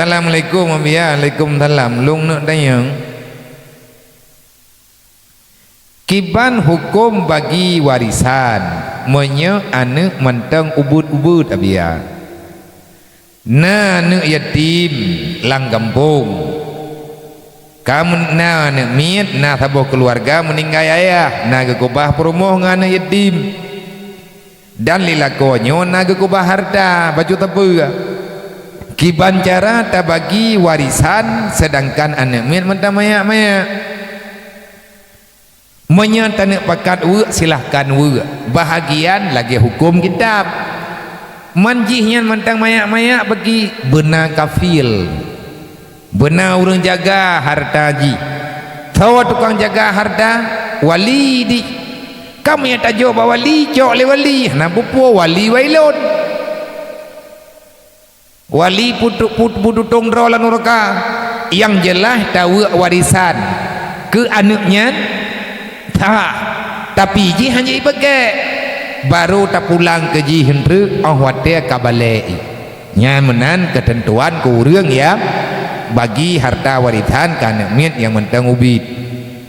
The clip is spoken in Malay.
Assalamualaikum Waalaikumsalam. Lung nak tanya, kiban hukum bagi warisan menye anak mentang ubud-ubud abia na anak yatim lang kampung kamu na anak miet na sabuh keluarga meninggal ayah na gekubah perumoh ngana yatim dan lilakonyo na gekubah harta baju tebu kiban cara tak bagi warisan sedangkan anak miet mentang mayak-mayak menyatakan pakat silahkan bahagian lagi hukum kitab manjihnya mentang mayak-mayak bagi benar kafil benar orang jaga harta ji tahu tukang jaga harta wali di kamu yang tak jawab wali cok le wali nah bupu wali wailon wali putu tongdro lan urka yang jelas tahu warisan ke anaknya tapi ji hanya ibagai baru tak pulang ke ji henry ahwate kabale nyamanan ketentuan kurang ya bagi harta warisan kana miet yang mentang ubit